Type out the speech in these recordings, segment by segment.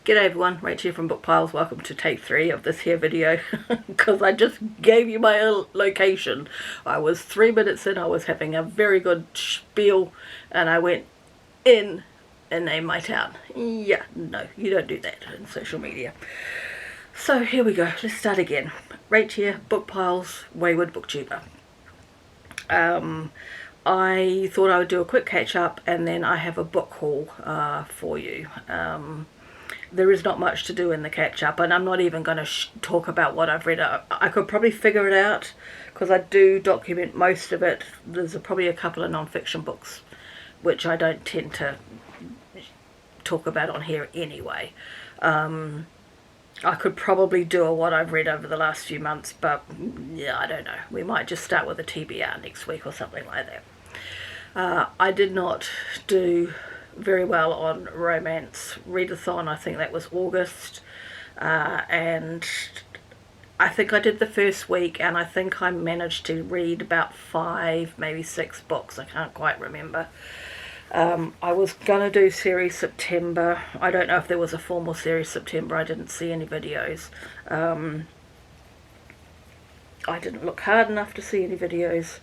G'day everyone, Rachel here from Book Piles. Welcome to take 3 of this here video because I just gave you my location. I was 3 minutes in, I was having a very good spiel and I went in and named my town. Yeah, no, you don't do that in social media. So here we go, let's start again. Rach here, Book Piles, Wayward Booktuber. I thought I would do a quick catch up and then I have a book haul for you. There is not much to do in the catch up, and I'm not even going to talk about what I've read. I could probably figure it out because I do document most of it. There's probably a couple of non-fiction books which I don't tend to talk about on here anyway. I could probably do a what I've read over the last few months, but yeah, I don't know. We might just start with a TBR next week or something like that. I did not do very well on romance readathon. I think that was August, and I think I did the first week and I think I managed to read about 5, maybe 6 books. I can't quite remember. I was gonna do series September. I don't know if there was a formal series September. I didn't see any videos. I didn't look hard enough to see any videos.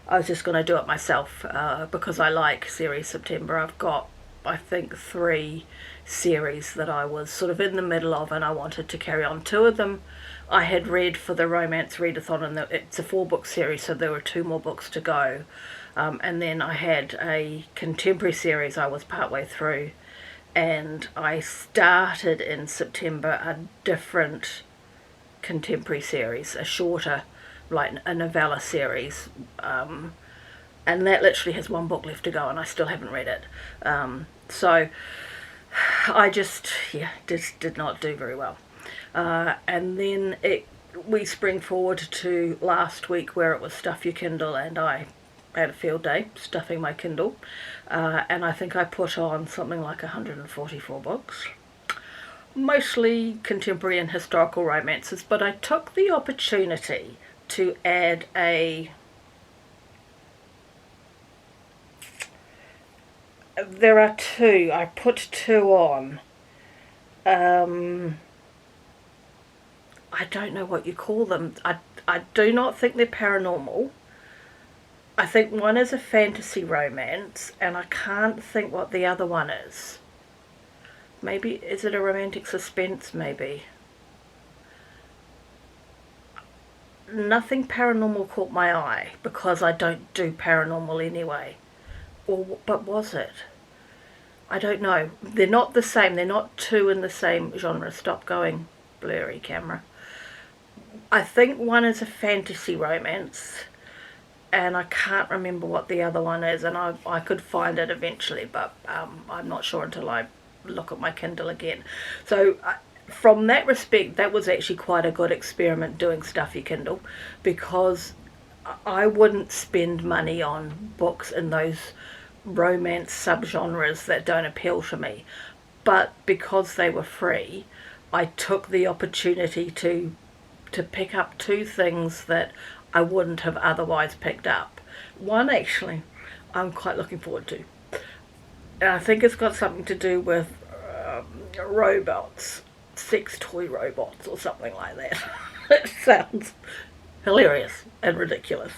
I was just going to do it myself because I like series September. I've got, I think, 3 series that I was sort of in the middle of and I wanted to carry on. 2 of them I had read for the romance readathon, and it's a 4-book series, so there were 2 more books to go. And then I had a contemporary series I was partway through, and I started in September a different contemporary series, a shorter, like a novella series, and that literally has 1 book left to go and I still haven't read it. So I just did not do very well. And then we spring forward to last week where it was Stuff Your Kindle, and I had a field day stuffing my Kindle, and I think I put on something like 144 books. Mostly contemporary and historical romances, but I took the opportunity to add there are 2, I put 2 on. I don't know what you call them. I do not think they're paranormal. I think one is a fantasy romance and I can't think what the other one is. Maybe, is it a romantic suspense maybe? Nothing paranormal caught my eye because I don't do paranormal anyway. But was it? I don't know. They're not the same. They're not 2 in the same genre. Stop going blurry, camera. I think one is a fantasy romance and I can't remember what the other one is, and I could find it eventually, but I'm not sure until I look at my Kindle again. So from that respect, that was actually quite a good experiment doing Stuff Your Kindle, because I wouldn't spend money on books in those romance subgenres that don't appeal to me, but because they were free, I took the opportunity to pick up 2 things that I wouldn't have otherwise picked up. One actually I'm quite looking forward to, and I think it's got something to do with robots, sex toy robots or something like that. It sounds hilarious and ridiculous.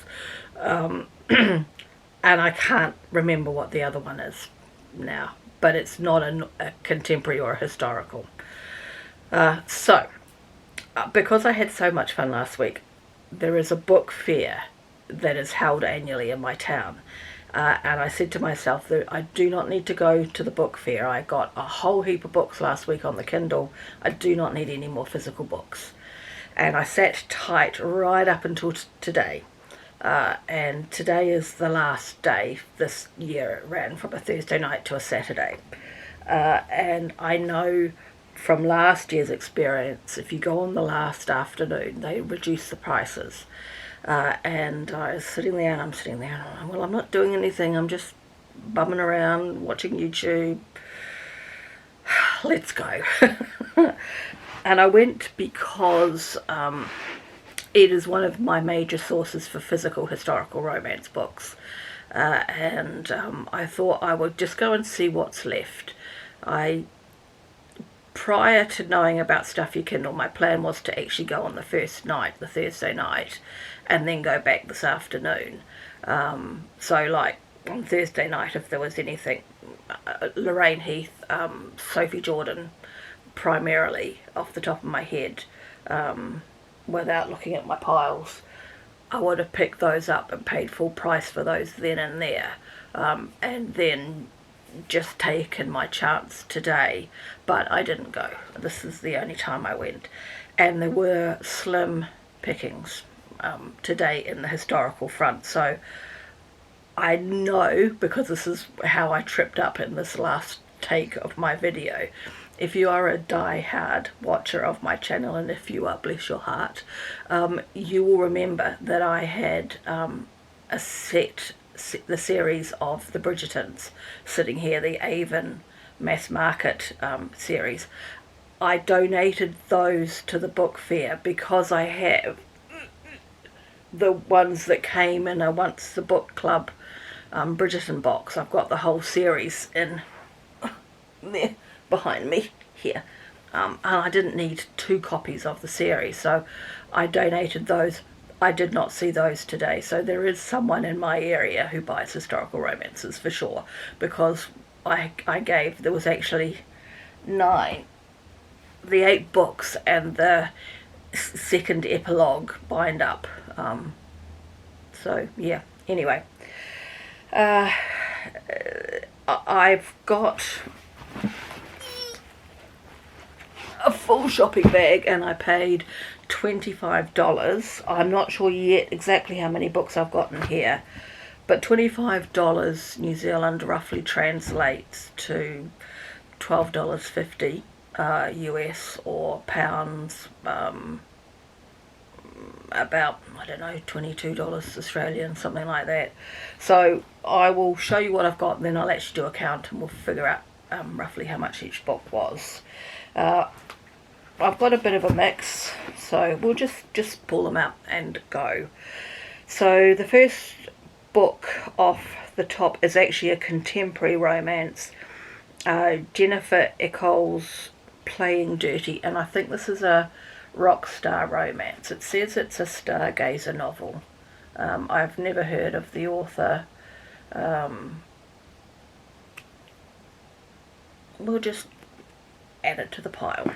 And I can't remember what the other one is now, but it's not a contemporary or a historical. So because I had so much fun last week, there is a book fair that is held annually in my town. And I said to myself that I do not need to go to the book fair. I got a whole heap of books last week on the Kindle. I do not need any more physical books. And I sat tight right up until today. And today is the last day this year. It ran from a Thursday night to a Saturday. And I know from last year's experience, if you go on the last afternoon, they reduce the prices. And I was sitting there and I'm sitting there and well, I'm not doing anything, I'm just bumming around watching YouTube. Let's go. And I went because it is one of my major sources for physical historical romance books, and I thought I would just go and see what's left. I prior to knowing about Stuff Your Kindle, my plan was to actually go on the first night, the Thursday night, and then go back this afternoon. So like on Thursday night, if there was anything, Lorraine Heath, Sophie Jordan, primarily off the top of my head, without looking at my piles, I would have picked those up and paid full price for those then and there, and then just taken my chance today. But I didn't go. This is the only time I went, and there were slim pickings today in the historical front. So I know, because this is how I tripped up in this last take of my video, if you are a die-hard watcher of my channel, and if you are, bless your heart, you will remember that I had the series of the Bridgertons sitting here, the Avon mass market series. I donated those to the book fair because I have the ones that came in a Once the Book Club Bridgerton box. I've got the whole series in there behind me here, and I didn't need 2 copies of the series, so I donated those. I did not see those today, so there is someone in my area who buys historical romances for sure, because there was actually 9, the 8 books and the second epilogue bind up, so yeah, anyway, I've got a full shopping bag and I paid $25. I'm not sure yet exactly how many books I've got in here, but $25 New Zealand roughly translates to $12.50 US, or pounds, about, I don't know, $22 Australian, something like that. So I will show you what I've got, and then I'll actually do a count and we'll figure out roughly how much each book was. I've got a bit of a mix, so we'll just pull them out and go. So the first book off the top is actually a contemporary romance, Jennifer Eccles' Playing Dirty, and I think this is a rock star romance. It says it's a stargazer novel. I've never heard of the author. We'll just add it to the pile.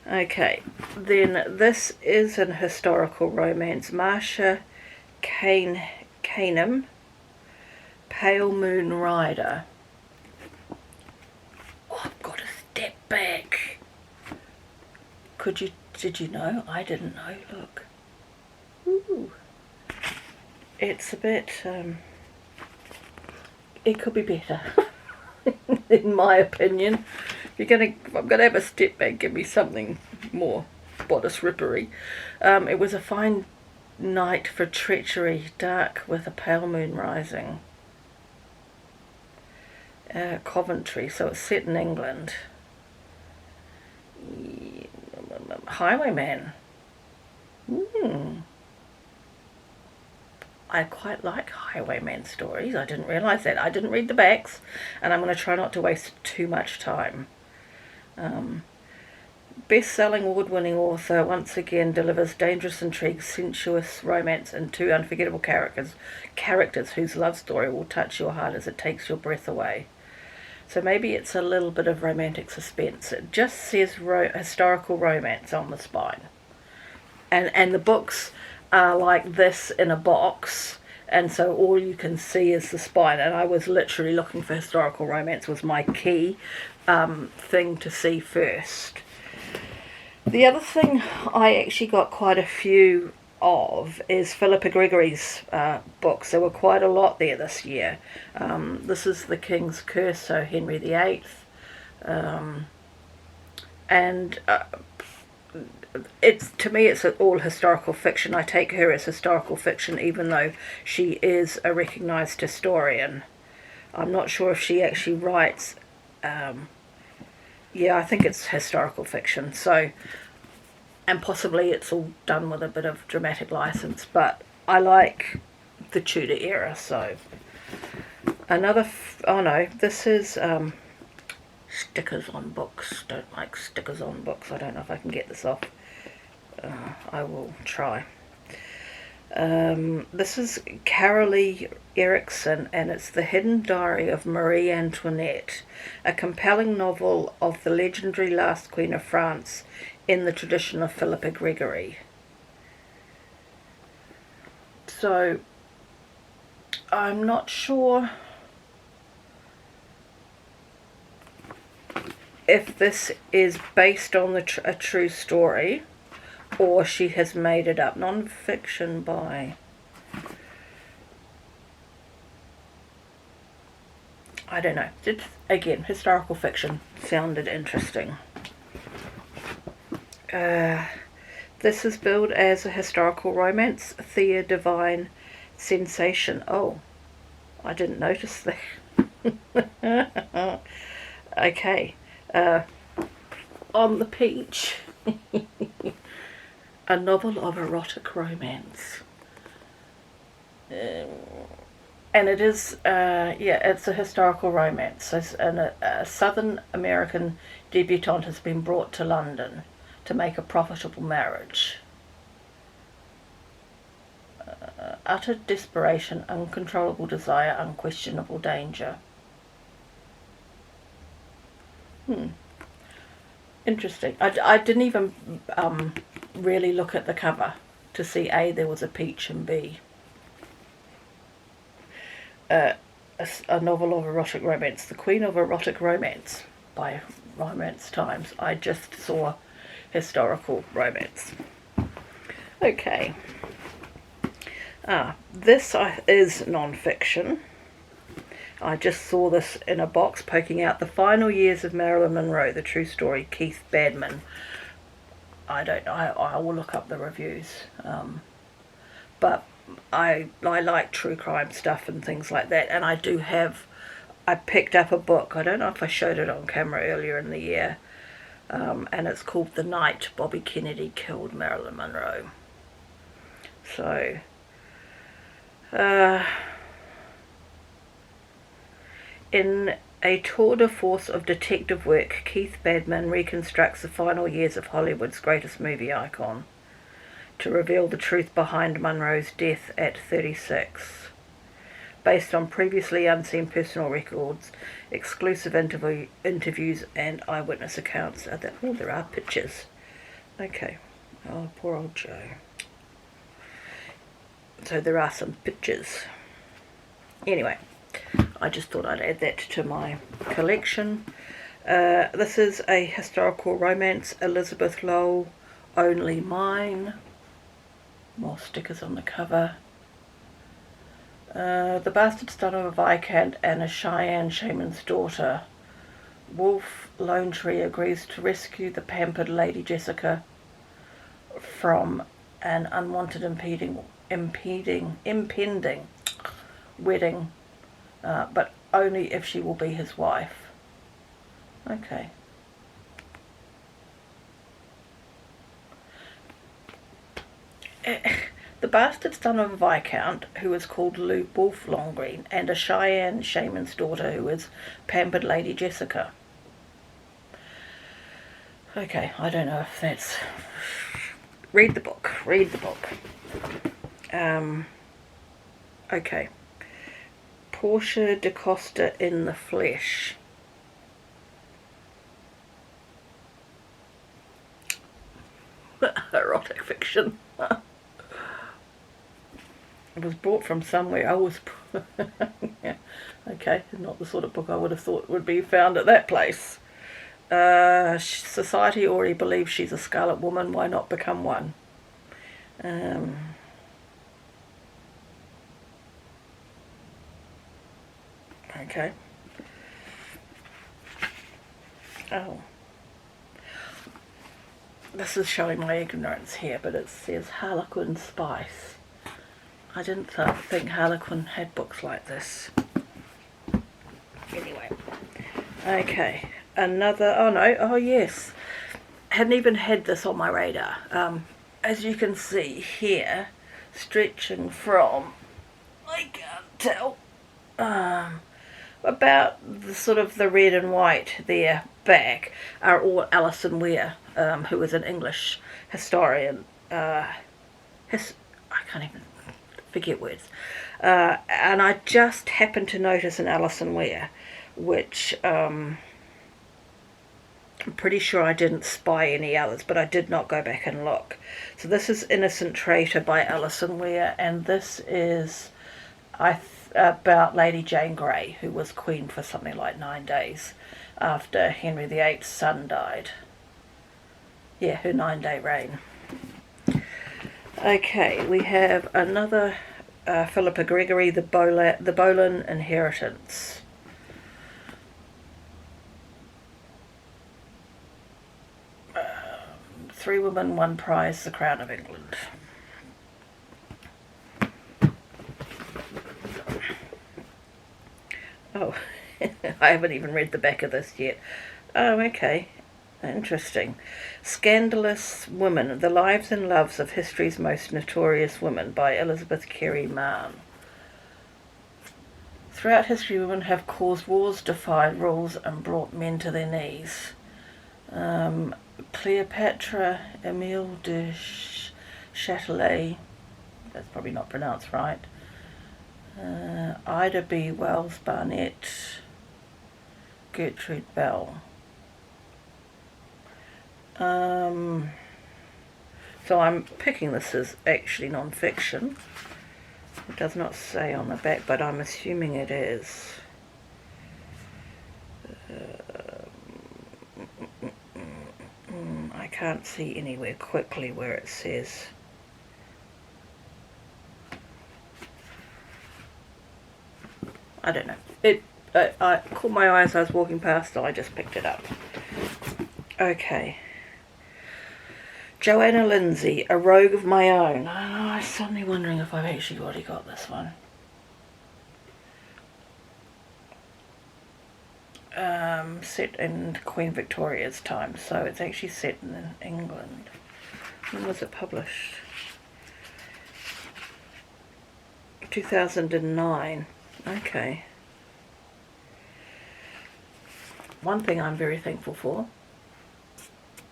Okay, then this is an historical romance, Marcia Cainham, Pale Moon Rider. Oh, I've got to step back. Did you know? I didn't know, look. Ooh. It's a bit, it could be better, in my opinion. If I'm gonna have a step back, give me something more bodice rippery. It was a fine night for treachery, dark with a pale moon rising. Coventry, so it's set in England. Highwayman. I quite like Highwayman stories. I didn't realise that. I didn't read the backs, and I'm going to try not to waste too much time. Best-selling, award-winning author once again delivers dangerous intrigue, sensuous romance, and 2 unforgettable characters whose love story will touch your heart as it takes your breath away. So maybe it's a little bit of romantic suspense. It just says historical romance on the spine. And the books are like this in a box, and so all you can see is the spine, and I was literally looking for historical romance, was my key thing to see first. The other thing I actually got quite a few of is Philippa Gregory's books. There were quite a lot there this year. This is The King's Curse, so Henry VIII, and to me it's all historical fiction. I take her as historical fiction, even though she is a recognised historian. I'm not sure if she actually writes. Yeah, I think it's historical fiction. So, and possibly it's all done with a bit of dramatic license, but I like the Tudor era. So another, oh no, this is stickers on books. Don't like stickers on books. I don't know if I can get this off. I will try. This is Carolee Erickson, and it's The Hidden Diary of Marie Antoinette, a compelling novel of the legendary last Queen of France in the tradition of Philippa Gregory. So, I'm not sure if this is based on a true story, or she has made it up. Non-fiction by... I don't know. Again, historical fiction sounded interesting. This is billed as a historical romance, Thea Divine Sensation. Oh, I didn't notice that. Okay. On the Peach. A novel of erotic romance. And it is, it's a historical romance. And a Southern American debutante has been brought to London to make a profitable marriage. Utter desperation, uncontrollable desire, unquestionable danger. Interesting. I didn't even really look at the cover to see A, there was a peach, and B, a novel of erotic romance. The Queen of Erotic Romance by Romance Times. I just saw historical romance. Okay. This is non-fiction. I just saw this in a box poking out. The Final Years of Marilyn Monroe, the true story, Keith Badman. I don't know, I will look up the reviews. But I like true crime stuff and things like that, and I picked up a book. I don't know if I showed it on camera earlier in the year, and it's called The Night Bobby Kennedy Killed Marilyn Monroe. So, in a tour de force of detective work, Keith Badman reconstructs the final years of Hollywood's greatest movie icon to reveal the truth behind Monroe's death at 36. Based on previously unseen personal records, exclusive interviews and eyewitness accounts. There are pictures. Okay. Oh, poor old Joe. So there are some pictures. Anyway, I just thought I'd add that to my collection. This is a historical romance, Elizabeth Lowell, Only Mine. More stickers on the cover. The bastard son of a Viscount and a Cheyenne shaman's daughter, Wolf Lone Tree agrees to rescue the pampered Lady Jessica from an unwanted impending wedding, but only if she will be his wife. Okay. The bastard son of a Viscount, who is called Wolf Longgreen, and a Cheyenne shaman's daughter, who is pampered Lady Jessica. Okay, I don't know if that's... Read the book. Okay. Portia da Costa in the Flesh. Erotic fiction. It was brought from somewhere. Yeah. Okay, not the sort of book I would have thought would be found at that place. Society already believes she's a Scarlet Woman. Why not become one? Okay. Oh. This is showing my ignorance here, but it says Harlequin Spice. I didn't think Harlequin had books like this. Anyway. Okay. Yes. Hadn't even had this on my radar. As you can see here, stretching from, I can't tell, about the sort of the red and white there back are all Alison Weir, who is an English historian. I can't even forget words. And I just happened to notice an Alison Weir, which I'm pretty sure I didn't spy any others, but I did not go back and look. So this is Innocent Traitor by Alison Weir, and this is about Lady Jane Grey, who was queen for something like 9 days after Henry VIII's son died. Yeah, her 9-day reign. Okay, we have another Philippa Gregory, the Boleyn Inheritance. Three Women, One Prize, The Crown of England. Oh, I haven't even read the back of this yet. Oh, okay. Interesting. Scandalous Women, The Lives and Loves of History's Most Notorious Women by Elizabeth Carey Mann. Throughout history, women have caused wars, defied rules, and brought men to their knees. Cleopatra, Emile de Châtelet, that's probably not pronounced right. Ida B. Wells Barnett, Gertrude Bell. So I'm picking this as actually non-fiction. It does not say on the back, but I'm assuming it is. I can't see anywhere quickly where it says. I don't know. I caught my eye as I was walking past, so I just picked it up. Okay. Joanna Lindsay, A Rogue of My Own. I'm suddenly wondering if I've actually already got this one. Set in Queen Victoria's time, so it's actually set in England. When was it published? 2009. Okay. One thing I'm very thankful for,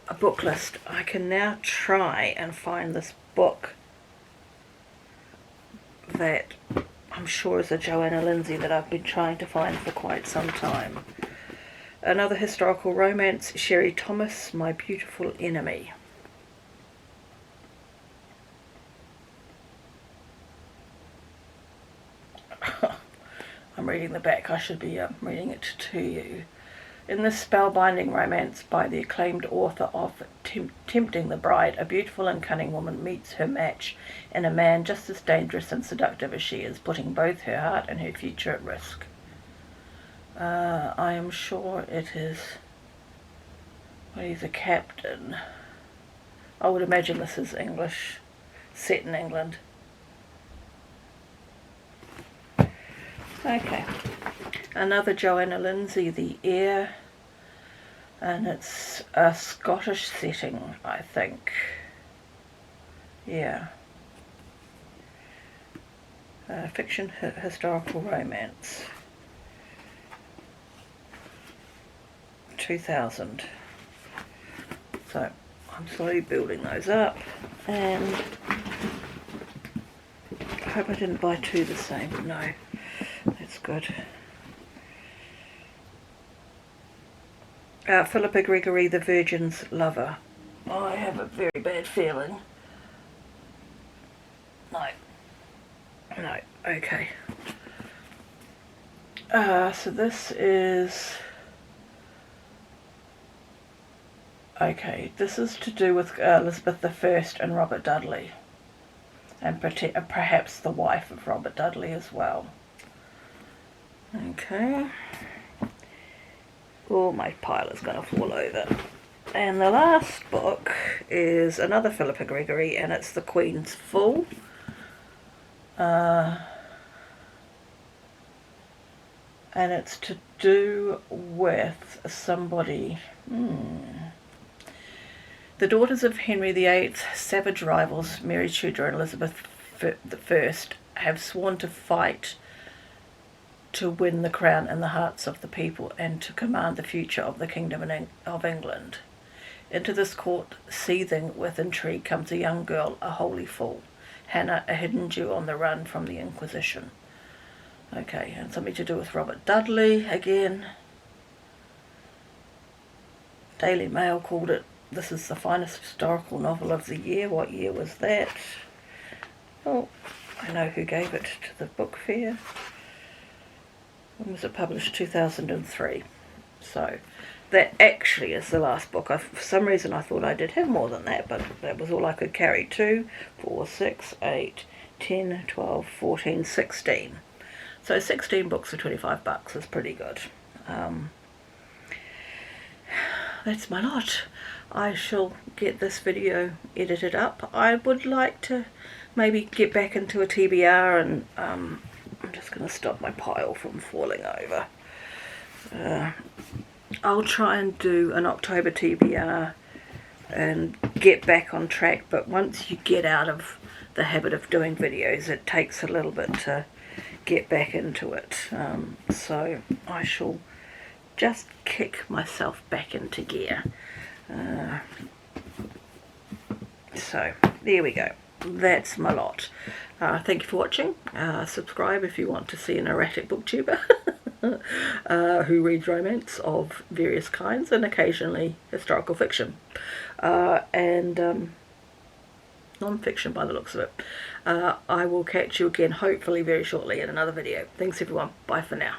a book list. I can now try and find this book that I'm sure is a Joanna Lindsay that I've been trying to find for quite some time. Another historical romance, Sherry Thomas, My Beautiful Enemy. I'm reading the back. I should be reading it to you. In this spellbinding romance by the acclaimed author of Tempting the Bride, a beautiful and cunning woman meets her match in a man just as dangerous and seductive as she is, putting both her heart and her future at risk. I am sure it is. Well, he's a captain. I would imagine this is English, set in England. Okay. Another Joanna Lindsay, The Heir, and it's a Scottish setting, I think. Yeah. Fiction, historical romance. 2000. So I'm slowly building those up, and I hope I didn't buy two the same. No, that's good. Philippa Gregory, The Virgin's Lover. Oh, I have a very bad feeling. No, okay. So this is... Okay, this is to do with Elizabeth I and Robert Dudley. And perhaps the wife of Robert Dudley as well. Okay. Oh, my pile is going to fall over. And the last book is another Philippa Gregory, and it's The Queen's Fool. And it's to do with somebody... The daughters of Henry VIII's savage rivals, Mary Tudor and Elizabeth I, have sworn to fight to win the crown in the hearts of the people and to command the future of the kingdom of England. Into this court, seething with intrigue, comes a young girl, a holy fool, Hannah, a hidden Jew on the run from the Inquisition. Okay, and something to do with Robert Dudley again. Daily Mail called it, "This is the finest historical novel of the year." What year was that? Oh, I know who gave it to the book fair. When was it published? 2003. So that actually is the last book. For some reason I thought I did have more than that, but that was all I could carry. 2, 4, 6, 8, 10, 12, 14, 16. So 16 books for $25 is pretty good. That's my lot. I shall get this video edited up. I would like to maybe get back into a TBR, and I'm just going to stop my pile from falling over. I'll try and do an October TBR and get back on track, but once you get out of the habit of doing videos, it takes a little bit to get back into it. So I shall just kick myself back into gear. So there we go. That's my lot. Thank you for watching. Subscribe if you want to see an erratic booktuber who reads romance of various kinds and occasionally historical fiction and non-fiction by the looks of it. I will catch you again hopefully very shortly in another video. Thanks everyone. Bye for now.